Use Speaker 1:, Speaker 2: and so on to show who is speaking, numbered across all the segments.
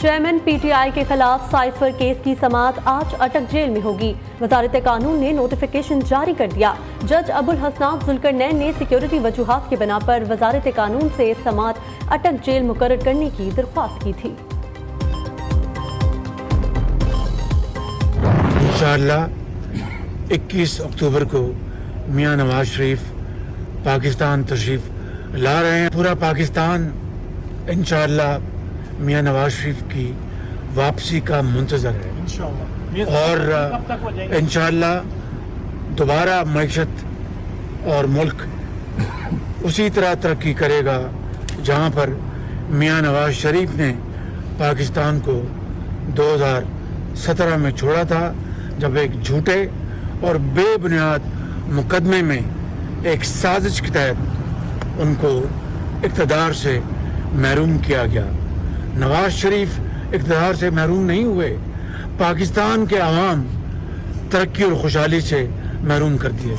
Speaker 1: Chairman PTI के खिलाफ cipher case की समाअत आज अटक जेल में होगी। वजारत कानून ने नोटिफिकेशन जारी कर दिया। जज अबुल हसनाब जुल्करनैन ने सिक्योरिटी वजूहात के बिना पर वजारत कानून से समाअत अटक जेल मुकर्रर करने की दरख्वास्त की थी।
Speaker 2: इंशाअल्लाह 21 अक्टूबर को मियां नवाज शरीफ पाकिस्तान तशरीफ ला रहे हैं। पूरा पाकिस्तान इंशाअल्लाह मियां नवाज शरीफ की वापसी का मुंतजर है और इंशाअल्लाह दोबारा मईशत और मुल्क उसी तरह तरक्की करेगा जहां पर मियां नवाज शरीफ ने पाकिस्तान को 2017 में छोड़ा था, जब एक झूठे और बेबुनियाद मुकदमे में एक साजिश के तहत उनको इक़्तिदार से महरूम किया गया। नवाज शरीफ इक़्तिदार से महरूम नहीं हुए, पाकिस्तान के अवाम तरक्की और खुशहाली से महरूम कर दिए।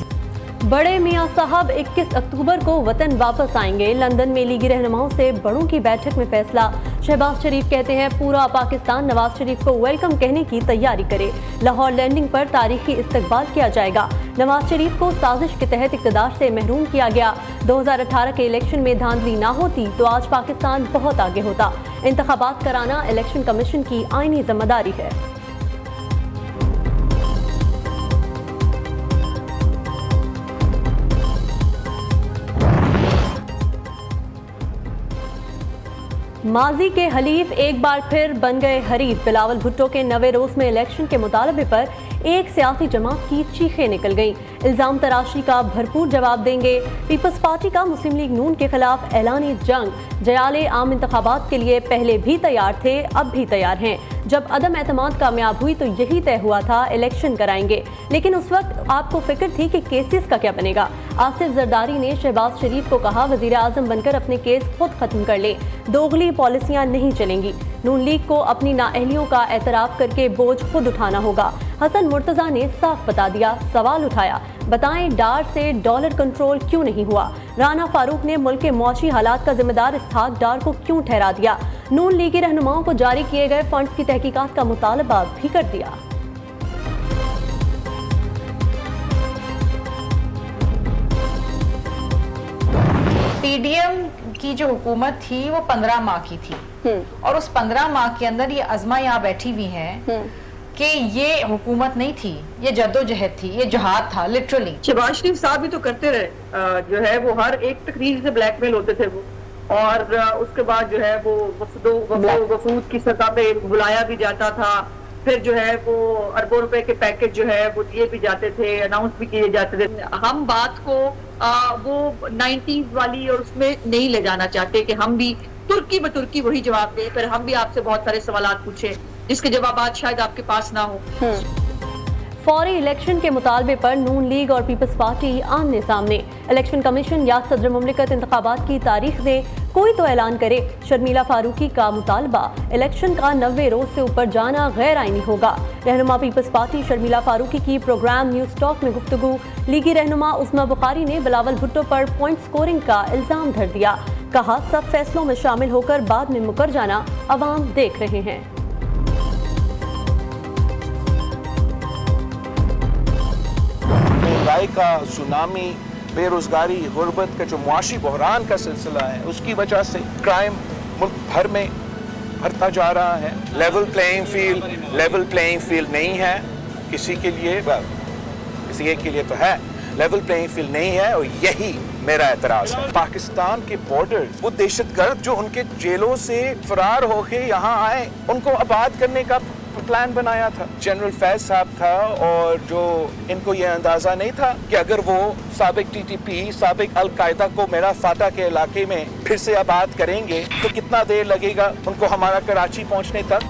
Speaker 1: बड़े मियां साहब 21 अक्टूबर को वतन वापस आएंगे। लंदन में लीगी रहनुमाओं से बड़ों की बैठक में फैसला। शहबाज शरीफ कहते हैं पूरा पाकिस्तान नवाज शरीफ को वेलकम कहने की तैयारी करे। लाहौर लैंडिंग पर तारीखी इस्तकबाल किया जाएगा। नवाज शरीफ को साजिश के तहत इक़्तिदार से महरूम किया गया। 2018 के इलेक्शन में धांधली ना होती तो आज पाकिस्तान बहुत आगे होता। इंतखाबात कराना इलेक्शन कमीशन की आईनी जिम्मेदारी है। माजी के हलीफ एक बार फिर बन गए हरीफ। बिलावल भुट्टो के 90 रोज में इलेक्शन के मुतालबे पर एक सियासी जमात की चीखें निकल गईं। इल्जाम तराशी का भरपूर जवाब देंगे। पीपल्स पार्टी का मुस्लिम लीग नून के खिलाफ ऐलान जंग। जयाले आम इंतखाबात के लिए पहले भी तैयार थे, अब भी तैयार हैं। जब अदम एतमाद कामयाब हुई तो यही तय हुआ था इलेक्शन कराएंगे, लेकिन उस वक्त आपको फिक्र थी कि केसेस का क्या बनेगा। आसिफ जरदारी ने शहबाज शरीफ को कहा वजीर आजम बनकर अपने केस खुद खत्म कर ले, दोगली पॉलिसियां नहीं चलेंगी। नून लीग को अपनी नाअहलियों का एतराफ करके बोझ खुद उठाना होगा। हसन मुर्तजा ने साफ बता दिया, सवाल उठाया, बताएं डार से डॉलर कंट्रोल क्यों नहीं हुआ। राना फारूक ने मुल्क के मौशी हालात का जिम्मेदार इसहाक डार को क्यों ठहरा दिया। नून लीगी रहनुमाओं को जारी किए गए फंड्स की तहकीकात का मुतालबा भी कर दिया।
Speaker 3: पीडीएम की जो हुकूमत थी वो 15 माह की थी और उस 15 माह के अंदर ये अज़मा यहाँ बैठी हुई हैं कि ये हुकूमत नहीं थी, ये जद्दोजहद थी, ये जहाद था लिटरली।
Speaker 4: शहबाज शरीफ साहब भी तो करते रहे, जो है वो हर एक तकरीर से ब्लैकमेल होते थे वो, और उसके बाद जो है वो वफूद की सतह पे बुलाया भी जाता था। फिर जो है वो अरबों रुपए के पैकेज जो है वो दिए भी जाते थे, अनाउंस भी किए जाते थे। हम बात को वो 90s वाली और उसमें नहीं ले जाना चाहते कि हम भी तुर्की ब तुर्की वही जवाब दें। फिर हम भी आपसे बहुत सारे सवालात पूछे जिसके जवाब शायद आपके पास ना हो।
Speaker 1: फौरी इलेक्शन के मुतालबे पर नून लीग और पीपल्स पार्टी आमने सामने। इलेक्शन कमीशन या सदर मुमलिकत इंतखाबात की तारीख दे, कोई तो ऐलान करे। शर्मिला फारूकी का मुतालबा, इलेक्शन का 90 रोज से ऊपर जाना गैर आईनी होगा। रहनुमा पीपल्स पार्टी शर्मिला फारूकी की प्रोग्राम न्यूज टॉक में गुफ्तगू। लीगी रहनुमा उस्मा बुखारी ने बिलावल भुट्टो पर पॉइंट स्कोरिंग का इल्जाम धर दिया। कहा सब फैसलों में शामिल होकर बाद में मुकर जाना अवाम देख रहे हैं।
Speaker 5: महंगाई का सुनामी, बेरोजगारी, गुर्बत का जो मुआशी बहरान का सिलसिला है, उसकी वजह से क्राइम मुल्क भर में बढ़ता जा रहा है। लेवल प्लेइंग फील्ड नहीं है किसी के लिए, किसी एक के लिए तो है, लेवल प्लेइंग फील्ड नहीं है और यही मेरा एतराज है। पाकिस्तान के बॉर्डर, वो दहशतगर्द जो उनके जेलों से फरार होके यहाँ आए, उनको आबाद करने का प्लान बनाया था जनरल फैज साहब था, और जो इनको ये अंदाजा नहीं था कि अगर वो साबिक टीटीपी, साबिक अल-कायदा को मेरा फाटा के इलाके में फिर से आबाद करेंगे तो कितना देर लगेगा उनको हमारा कराची पहुंचने तक।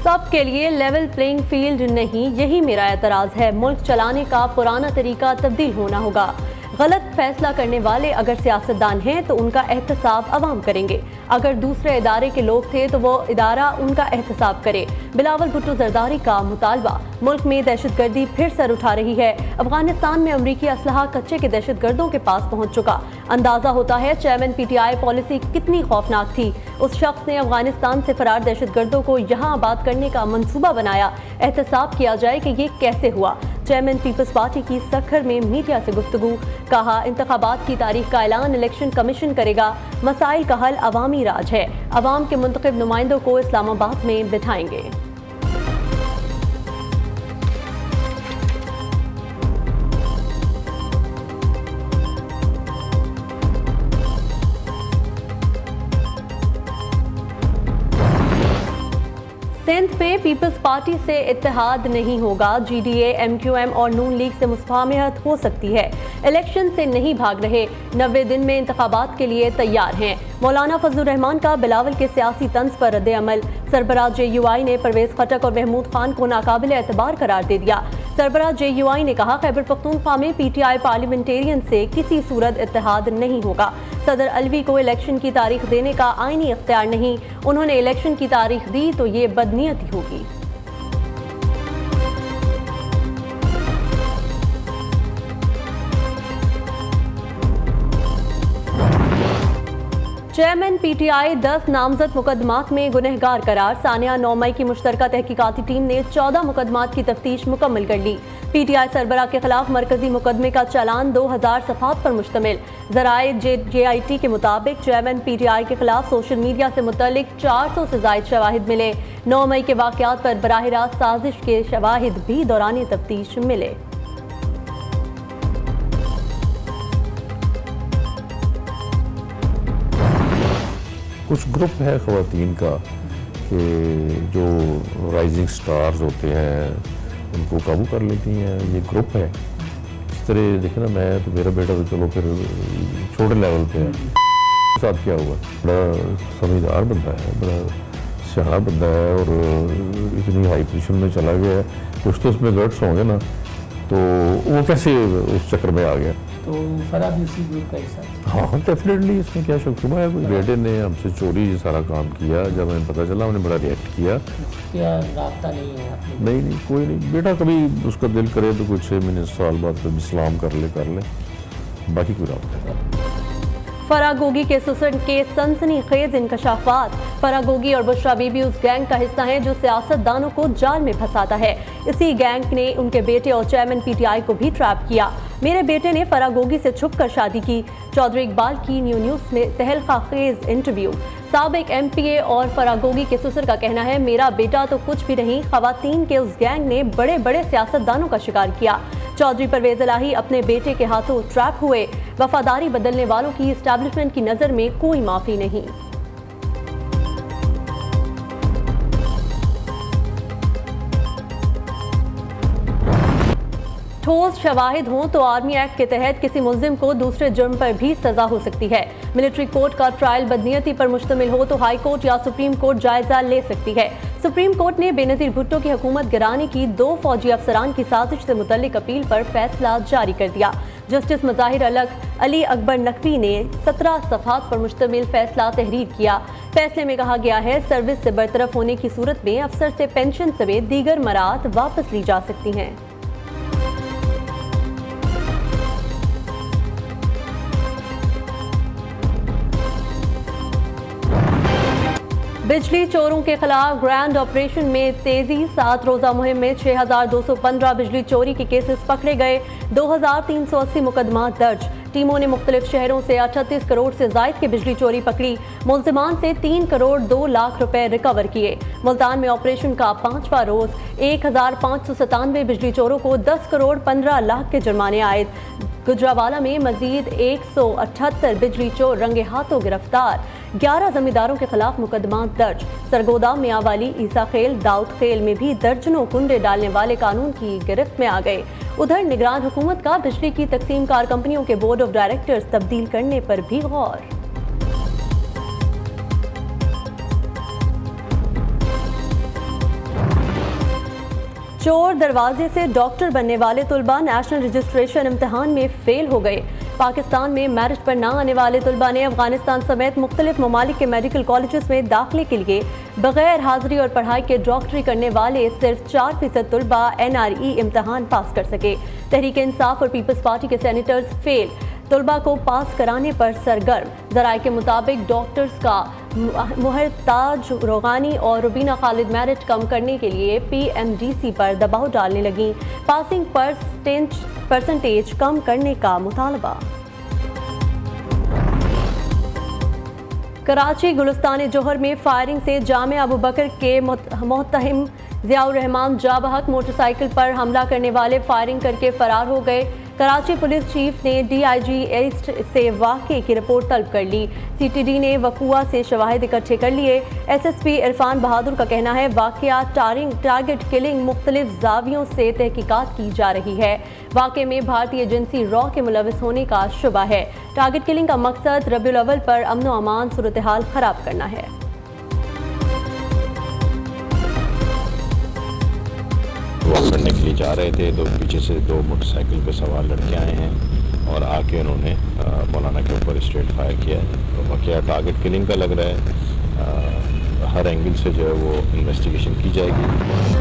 Speaker 1: सब के लिए लेवल प्लेइंग फील्ड नहीं, यही मेरा एतराज है। मुल्क चलाने का पुराना तरीका तब्दील होना होगा। गलत फैसला करने वाले अगर सियासतदान हैं तो उनका एहतसाब अवाम करेंगे। अगर दूसरे इदारे के लोग थे तो वो इदारा उनका एहतसाब करे। बिलावल भुट्टो जरदारी का मुतालबा। मुल्क में दहशतगर्दी फिर सर उठा रही है। अफगानिस्तान में अमरीकी असलहा कच्चे के दहशतगर्दों के पास पहुंच चुका। अंदाजा होता है चेयरमैन पीटीआई पॉलिसी कितनी खौफनाक थी। उस शख्स ने अफगानिस्तान से फरार दहशतगर्दों को यहाँ आबाद करने का मंसूबा बनाया। एहतसाब किया जाए कि ये कैसे हुआ। चेयरमैन पीपल्स पार्टी की सखर में मीडिया से गुफ्तगू, कहा इंतखाबात की तारीख का ऐलान इलेक्शन कमीशन करेगा। मसाइल का हल अवामी राज है। अवाम के मुंतखब नुमाइंदों को इस्लामाबाद में बिठाएंगे। सिंध में पीपल्स पार्टी से इत्तेहाद नहीं होगा। जीडीए, एमक्यूएम और नून लीग से मुस्फाहमत हो सकती है। इलेक्शन से नहीं भाग रहे, 90 दिन में इंतखाबात के लिए तैयार हैं। मौलाना फजलुर रहमान का बिलावल के सियासी तंज पर रद्द अमल। सरबराह JUI ने परवेज खटक और महमूद खान को नाकाबिल एतबार करार दे दिया। सरबराह JUI ने कहा खैबर पख्तूनख्वा में PTI पार्लियामेंटेरियन से किसी सूरत इत्तेहाद नहीं होगा। सदर अलवी को इलेक्शन की तारीख देने का आईनी इख्तियार नहीं। उन्होंने इलेक्शन की तारीख दी तो ये बदनीयती होगी। चेयरमैन PTI 10 नामजद मुकदमात में गुनहगार करार। सानिया 9 मई की मुश्तरका तहकीकाती टीम ने 14 मुकदमात की तफ्तीश मुकम्मल कर ली। PTI सरबराह के खिलाफ मरकजी मुकदमे का चालान 2000 सफ़ात पर मुश्तमिल। ज़राए JIT के मुताबिक चेयरमैन PTI के खिलाफ सोशल मीडिया से मुतल्लिक 400 से ज़ायद शवाहिद मिले। 9 मई के वाक़यात पर बराह रास्त साजिश के शवाहिद भी दौरान तफ्तीश मिले।
Speaker 6: कुछ ग्रुप है ख़वातीन का कि जो राइजिंग स्टार्स होते हैं उनको काबू कर लेती हैं। ये ग्रुप है इस तरह। देखे ना, मैं तो मेरा बेटा तो चलो फिर छोटे लेवल पे है। साथ क्या हुआ, बड़ा समझदार बंदा है, बड़ा सियाना बंदा है और इतनी हाई पोजीशन में चला गया है। कुछ तो उसमें गट्स होंगे ना, तो वो कैसे उस चक्कर में आ गया।
Speaker 7: तो फरा भी उसी ग्रुप का हिस्सा।
Speaker 6: हाँ डेफिनेटली, इसमें क्या शुक्र है। कोई बेटे ने हमसे चोरी सारा काम किया। जब हमें पता चला हमने बड़ा रिएक्ट किया।
Speaker 7: क्या राब्ता नहीं है आपने?
Speaker 6: नहीं, कोई नहीं। बेटा कभी उसका दिल करे तो कुछ 6 महीने साल बाद कभी सलाम कर ले, बाकी कोई राब्ता नहीं।
Speaker 1: फरागोगी के सुसड़ के सनसनीखेज इंकशाफात। फरागोगी और बुशरा बीबी उस गैंग का हिस्सा हैं जो सियासतदानों को जाल में फंसाता है। इसी गैंग ने उनके बेटे और चेयरमैन PTI को भी ट्रैप किया। मेरे बेटे ने फरागोगी से छुपकर शादी की। चौधरी इकबाल की न्यूज़ में तहलका खेज इंटरव्यू। साबिक MPA और फरागोगी के ससुर का कहना है मेरा बेटा तो कुछ भी नहीं, खवातीन के उस गैंग ने बड़े बड़े सियासतदानों का शिकार किया। चौधरी परवेज इलाही अपने बेटे के हाथों ट्रैप हुए। वफादारी बदलने वालों की एस्टैब्लिशमेंट की नज़र में कोई माफ़ी नहीं। ठोस शवाहिद हों तो आर्मी एक्ट के तहत किसी मुल्जिम को दूसरे जुर्म पर भी सजा हो सकती है। मिलिट्री कोर्ट का ट्रायल बदनीयती पर मुश्तमिल हो तो हाई कोर्ट या सुप्रीम कोर्ट जायजा ले सकती है। सुप्रीम कोर्ट ने बेनज़ीर भुट्टो की हुकूमत गिराने की 2 फौजी अफसरान की साजिश से मुतल्लिक अपील पर फैसला जारी कर दिया। जस्टिस मज़ाहिर अली अकबर नकवी ने 17 सफ़हात पर मुश्तमिल फैसला तहरीर किया। फैसले में कहा गया है सर्विस से बरतरफ होने की सूरत में अफसर से पेंशन समेत दीगर मराहत वापस ली जा सकती हैं। बिजली चोरों के खिलाफ ग्रैंड ऑपरेशन में तेजी। 7 रोजा मुहिम में 6215 बिजली चोरी के केसेस पकड़े गए। 2380 मुकदमा दर्ज। टीमों ने मुख्तलिफ शहरों से 38 करोड़ से जायद की बिजली चोरी पकड़ी। मुल्जिमान से 3 करोड़ 2 लाख रुपए रिकवर किए। मुल्तान में ऑपरेशन का 5वां रोज 1597 बिजली चोरों को 10 करोड़ 15 लाख के जुर्माने आए। गुजरावाला में मजीद 178 बिजली चोर रंगे हाथों गिरफ्तार। 11 जमींदारों के खिलाफ मुकदमा दर्ज। सरगोदा, मियांवाली, ईसा खेल, दाऊद खेल में भी दर्जनों कुंडे डालने वाले कानून की गिरफ्त में आ गए। उधर निगरान हुकूमत का बिजली की तकसीम कार कंपनियों के बोर्ड ऑफ डायरेक्टर्स तब्दील करने पर भी गौर। चोर दरवाजे से डॉक्टर बनने वाले तलबा नेशनल रजिस्ट्रेशन इम्तिहान में फेल हो गए। पाकिस्तान में मेरिट पर ना आने वाले तलबा ने अफगानिस्तान समेत मुख्तलिफ ममालिक के मेडिकल कॉलेजेस में दाखिले के लिए बगैर हाजिरी और पढ़ाई के डॉक्टरी करने वाले सिर्फ 4% तलबा NRE इम्तिहान पास कर सके। तहरीक इंसाफ और पीपल्स पार्टी के सेनेटर्स फेल तलबा को पास कराने पर सरगर्म। जराये के मुताबिक डॉक्टर्स का मुहताज रोगानी और रुबीना खालिद मेरिट कम करने के लिए PMDC पर दबाव डालने लगी। पासिंग परसेंटेज कम करने का मुतालबा। कराची गुलिस्तान जोहर में फायरिंग से जामिया अबू बकर के मुत्तहिम ज़ियाउर रहमान जाबहक मोटरसाइकिल पर हमला करने वाले फायरिंग करके फरार हो गए। कराची पुलिस चीफ ने DIG ईस्ट से वाक़े की रिपोर्ट तलब कर ली। CTD ने वकुआ से शवाहिद इकट्ठे कर लिए। SSP इरफान बहादुर का कहना है वाक़या टारगेट किलिंग मुख्तलिफ जावियों से तहकीकात की जा रही है। वाक़े में भारतीय एजेंसी रॉ के मुलविस होने का शुबा है। टारगेट किलिंग का मकसद रबीउल अव्वल पर अमन व अमान सूरत हाल ख़राब करना है।
Speaker 8: वॉक करने के लिए जा रहे थे तो पीछे से 2 मोटरसाइकिल पे सवार लड़के आए हैं और आके उन्होंने मौलाना के ऊपर स्ट्रेट फायर किया है। तो वाकया टारगेट किलिंग का लग रहा है। हर एंगल से जो है वो इन्वेस्टिगेशन की जाएगी।